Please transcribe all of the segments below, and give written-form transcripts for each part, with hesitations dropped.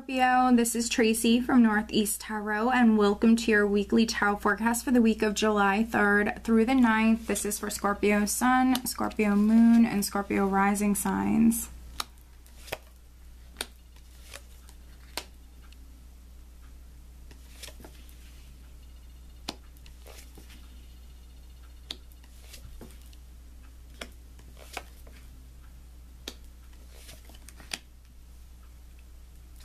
Scorpio, this is Tracy from Northeast Tarot, and welcome to your weekly tarot forecast for the week of July 3rd through the 9th. This is for Scorpio Sun, Scorpio Moon, and Scorpio Rising signs.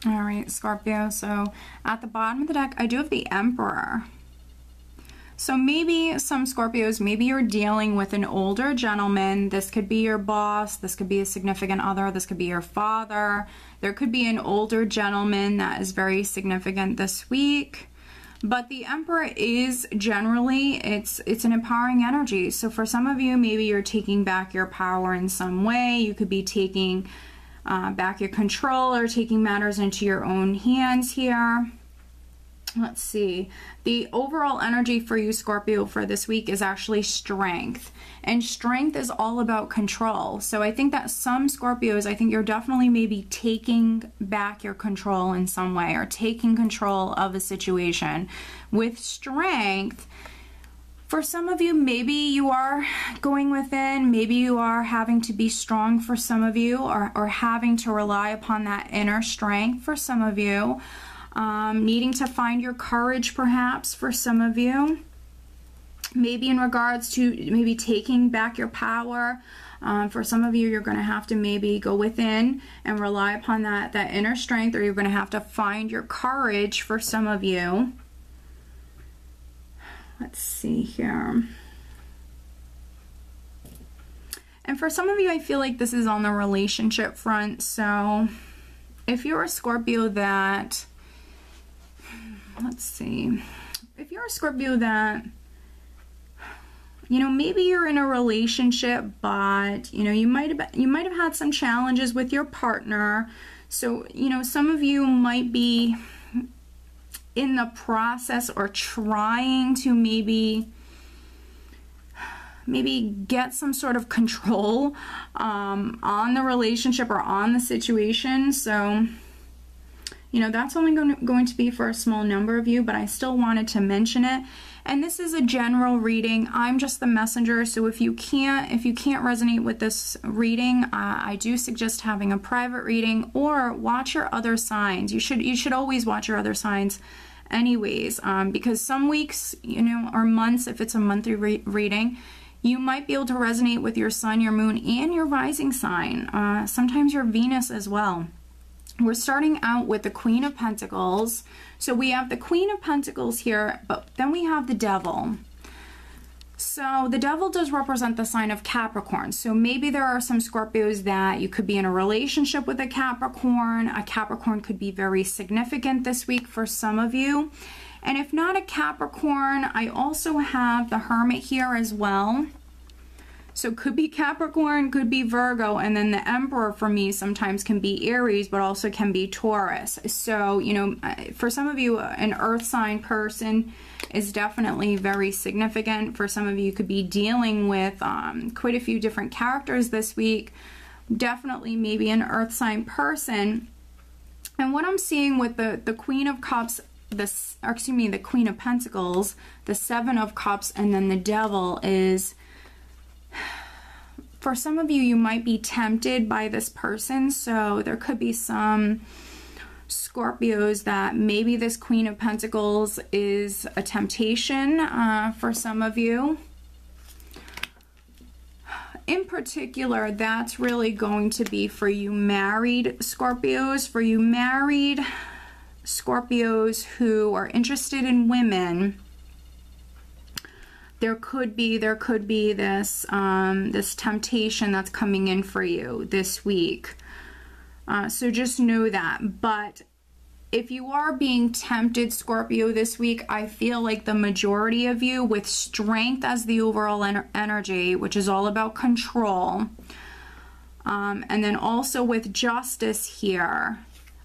All right, Scorpio, so at the bottom of the deck, I do have the Emperor. So maybe some Scorpios, maybe you're dealing with an older gentleman. This could be your boss. This could be a significant other. This could be your father. There could be an older gentleman that is very significant this week. But the Emperor is generally, it's an empowering energy. So for some of you, maybe you're taking back your power in some way. You could be taking back your control or taking matters into your own hands here. Let's see. The overall energy for you, Scorpio, for this week is actually strength. And strength is all about control. So I think that some Scorpios, I think you're definitely maybe taking back your control in some way or taking control of a situation. With strength, for some of you, maybe you are going within, maybe you are having to be strong for some of you, or having to rely upon that inner strength for some of you, needing to find your courage perhaps for some of you, maybe in regards to maybe taking back your power. For some of you, you're going to have to maybe go within and rely upon that inner strength, or you're going to have to find your courage for some of you. Let's see here. And for some of you, I feel like this is on the relationship front. So if you're a Scorpio that, let's see, if you're a Scorpio that, you know, maybe you're in a relationship, but, you know, you might have had some challenges with your partner. So, you know, some of you might be in the process or trying to maybe get some sort of control on the relationship or on the situation. So, you know, that's only going to be for a small number of you, but I still wanted to mention it. And this is a general reading. I'm just the messenger, so if you can't resonate with this reading, I do suggest having a private reading or watch your other signs. You should always watch your other signs anyways, because some weeks, you know, or months, if it's a monthly reading, you might be able to resonate with your sun, your moon, and your rising sign. Sometimes your Venus as well. We're starting out with the Queen of Pentacles. So we have the Queen of Pentacles here, but then we have the Devil. So the Devil does represent the sign of Capricorn. So maybe there are some Scorpios that you could be in a relationship with a Capricorn. A Capricorn could be very significant this week for some of you. And if not a Capricorn, I also have the Hermit here as well. So could be Capricorn, could be Virgo, and then the Emperor for me sometimes can be Aries, but also can be Taurus. So, you know, for some of you, an earth sign person is definitely very significant. For some of you, could be dealing with quite a few different characters this week. Definitely maybe an earth sign person. And what I'm seeing with the Queen of Cups, the Queen of Pentacles, the Seven of Cups, and then the Devil is, for some of you, you might be tempted by this person. So there could be some Scorpios that maybe this Queen of Pentacles is a temptation for some of you. In particular, that's really going to be for you married Scorpios. For you married Scorpios who are interested in women, there could be this this temptation that's coming in for you this week. So just know that. But if you are being tempted, Scorpio, this week, I feel like the majority of you, with strength as the overall energy, which is all about control, and then also with justice here,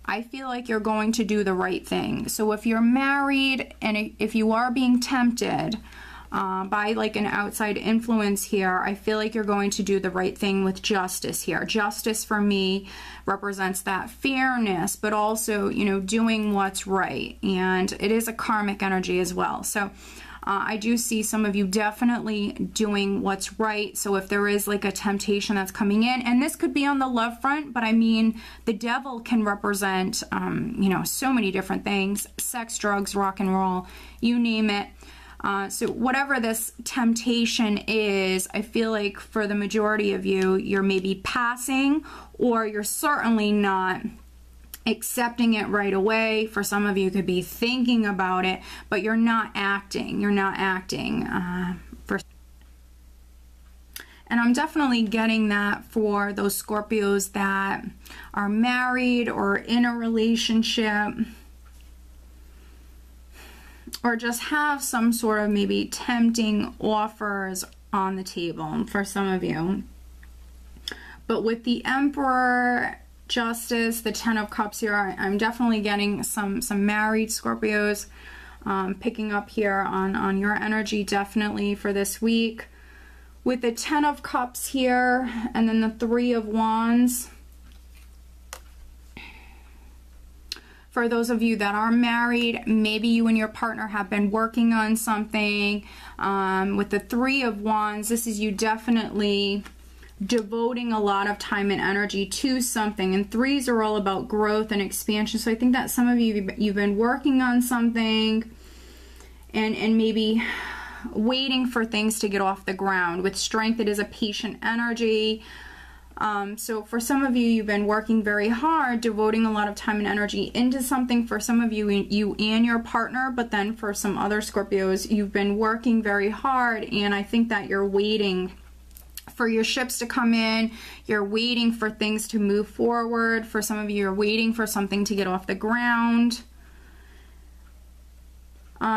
I feel like you're going to do the right thing. So if you're married and if you are being tempted, by like an outside influence here, I feel like you're going to do the right thing with justice here. Justice for me represents that fairness, but also, you know, doing what's right. And it is a karmic energy as well. So I do see some of you definitely doing what's right. So if there is like a temptation that's coming in, and this could be on the love front, but I mean, the devil can represent, you know, so many different things: sex, drugs, rock and roll, you name it. So whatever this temptation is, I feel like for the majority of you, you're maybe passing, or you're certainly not accepting it right away. For some of you, it could be thinking about it, but you're not acting. You're not acting. And I'm definitely getting that for those Scorpios that are married or in a relationship, or just have some sort of maybe tempting offers on the table for some of you. But with the Emperor, Justice, the Ten of Cups here, I'm definitely getting some married Scorpios picking up here on your energy definitely for this week. With the Ten of Cups here, and then the Three of Wands. For those of you that are married, maybe you and your partner have been working on something. With the Three of Wands, this is you definitely devoting a lot of time and energy to something. And threes are all about growth and expansion. So I think that some of you, you've been working on something and maybe waiting for things to get off the ground. With Strength, it is a patient energy. So for some of you, you've been working very hard, devoting a lot of time and energy into something. For some of you, you and your partner, but then for some other Scorpios, you've been working very hard, and I think that you're waiting for your ships to come in. You're waiting for things to move forward. For some of you, you're waiting for something to get off the ground.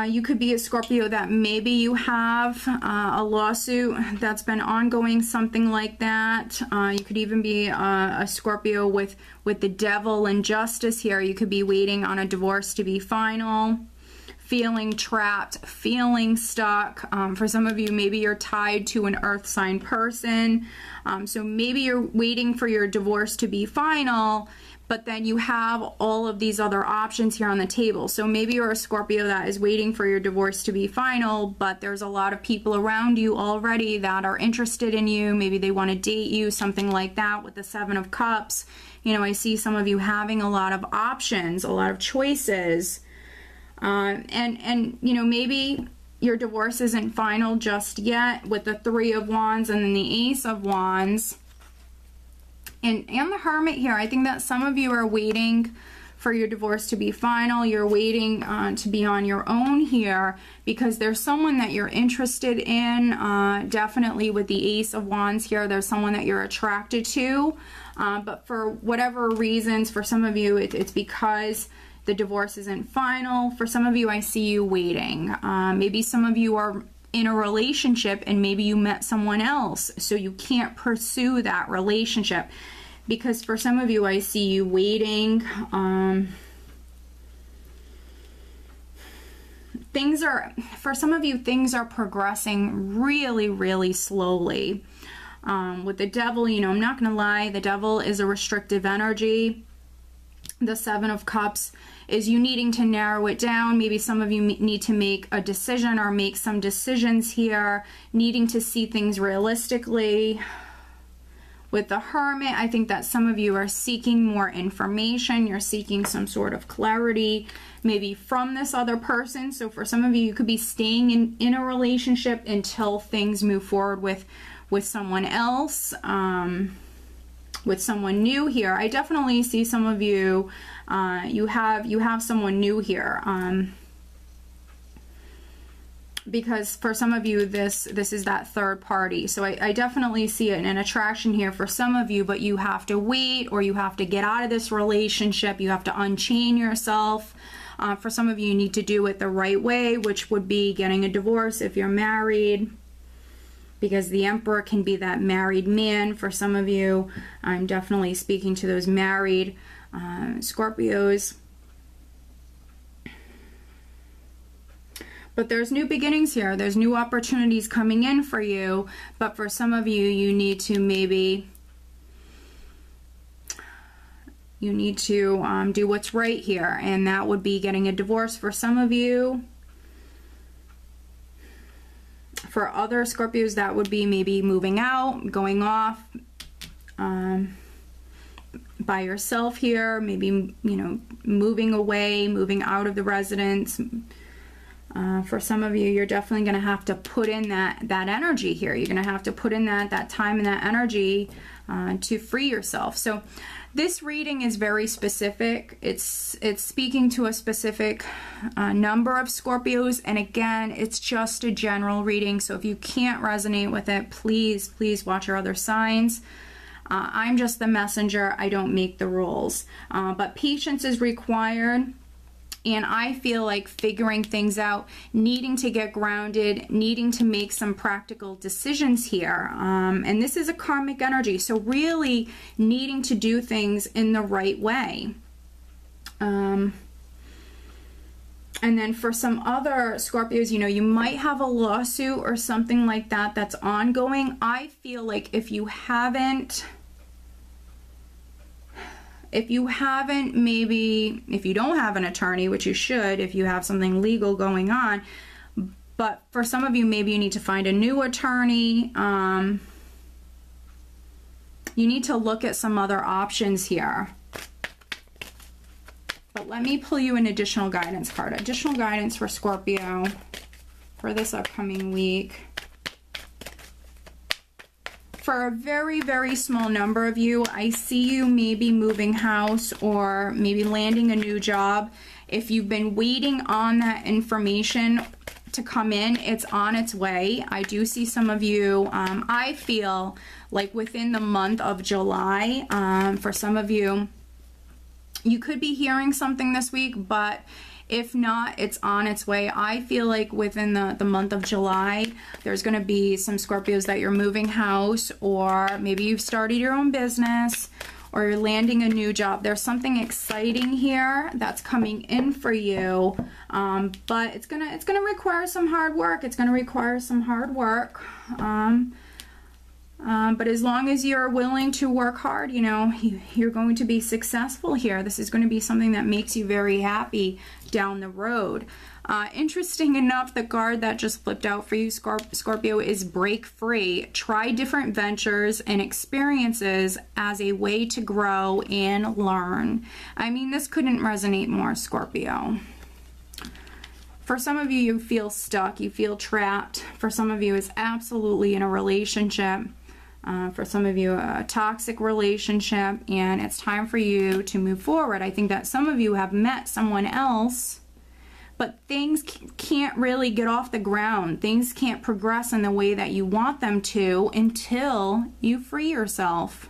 You could be a Scorpio that maybe you have a lawsuit that's been ongoing, something like that. You could even be a Scorpio with the Devil and Justice here. You could be waiting on a divorce to be final, feeling trapped, feeling stuck. For some of you, maybe you're tied to an earth sign person. So maybe you're waiting for your divorce to be final, but then you have all of these other options here on the table. So maybe you're a Scorpio that is waiting for your divorce to be final, but there's a lot of people around you already that are interested in you. Maybe they want to date you, something like that. With the Seven of Cups, you know, I see some of you having a lot of options, a lot of choices. And you know, maybe your divorce isn't final just yet with the Three of Wands and then the Ace of Wands. And the Hermit here, I think that some of you are waiting for your divorce to be final. You're waiting to be on your own here because there's someone that you're interested in. Definitely with the Ace of Wands here, there's someone that you're attracted to. But for whatever reasons, for some of you, it's because the divorce isn't final. For some of you, I see you waiting. Maybe some of you are in a relationship and maybe you met someone else, so you can't pursue that relationship. Because for some of you, I see you waiting. For some of you, things are progressing really, really slowly. With the Devil, you know, I'm not going to lie, the Devil is a restrictive energy. The Seven of Cups is you needing to narrow it down. Maybe some of you need to make a decision or make some decisions here, needing to see things realistically. With the Hermit, I think that some of you are seeking more information. You're seeking some sort of clarity, maybe from this other person. So for some of you, you could be staying in a relationship until things move forward with someone else. With someone new here. I definitely see some of you, you have someone new here. Because for some of you, this is that third party. So I definitely see an attraction here for some of you, but you have to wait, or you have to get out of this relationship. You have to unchain yourself. For some of you, you need to do it the right way, which would be getting a divorce if you're married. Because the Emperor can be that married man for some of you. I'm definitely speaking to those married Scorpios. But there's new beginnings here. There's new opportunities coming in for you. But for some of you, you need to maybe... You need to do what's right here. And that would be getting a divorce for some of you. For other Scorpios, that would be maybe moving out, going off by yourself here. Maybe, you know, moving away, moving out of the residence. For some of you, you're definitely going to have to put in that energy here. You're going to have to put in that time and that energy to free yourself. So this reading is very specific. It's speaking to a specific number of Scorpios, and again, it's just a general reading. So if you can't resonate with it, please watch your other signs. I'm just the messenger. I don't make the rules. But patience is required. And I feel like figuring things out, needing to get grounded, needing to make some practical decisions here. And this is a karmic energy, so really needing to do things in the right way. And then for some other Scorpios, you know, you might have a lawsuit or something like that that's ongoing. I feel like if you haven't, maybe, if you don't have an attorney, which you should, if you have something legal going on, but for some of you, maybe you need to find a new attorney. You need to look at some other options here. But let me pull you an additional guidance card. Additional guidance for Scorpio for this upcoming week. For a very, very small number of you, I see you maybe moving house or maybe landing a new job. If you've been waiting on that information to come in, it's on its way. I do see some of you, I feel like within the month of July, for some of you, you could be hearing something this week, but if not, it's on its way. I feel like within the month of July, there's going to be some Scorpios that you're moving house, or maybe you've started your own business, or you're landing a new job. There's something exciting here that's coming in for you, but it's gonna require some hard work. It's gonna require some hard work. But as long as you're willing to work hard, you know, you're going to be successful here. This is going to be something that makes you very happy down the road. Interesting enough, the card that just flipped out for you, Scorpio, is break free. Try different ventures and experiences as a way to grow and learn. I mean, this couldn't resonate more, Scorpio. For some of you, you feel stuck, you feel trapped. For some of you, it's absolutely in a relationship. For some of you, a toxic relationship, and it's time for you to move forward. I think that some of you have met someone else, but things can't really get off the ground. Things can't progress in the way that you want them to until you free yourself.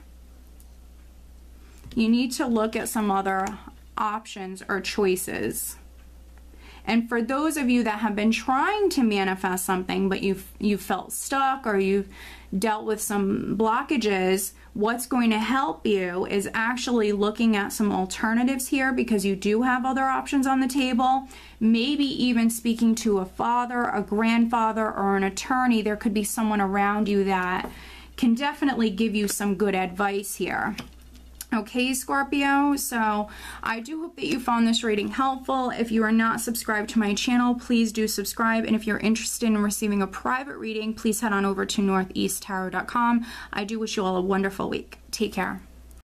You need to look at some other options or choices. And for those of you that have been trying to manifest something, but you've felt stuck, or you've dealt with some blockages, what's going to help you is actually looking at some alternatives here, because you do have other options on the table. Maybe even speaking to a father, a grandfather, or an attorney. There could be someone around you that can definitely give you some good advice here. Okay, Scorpio, so I do hope that you found this reading helpful. If you are not subscribed to my channel, please do subscribe. And if you're interested in receiving a private reading, please head on over to northeasttarot.com. I do wish you all a wonderful week. Take care.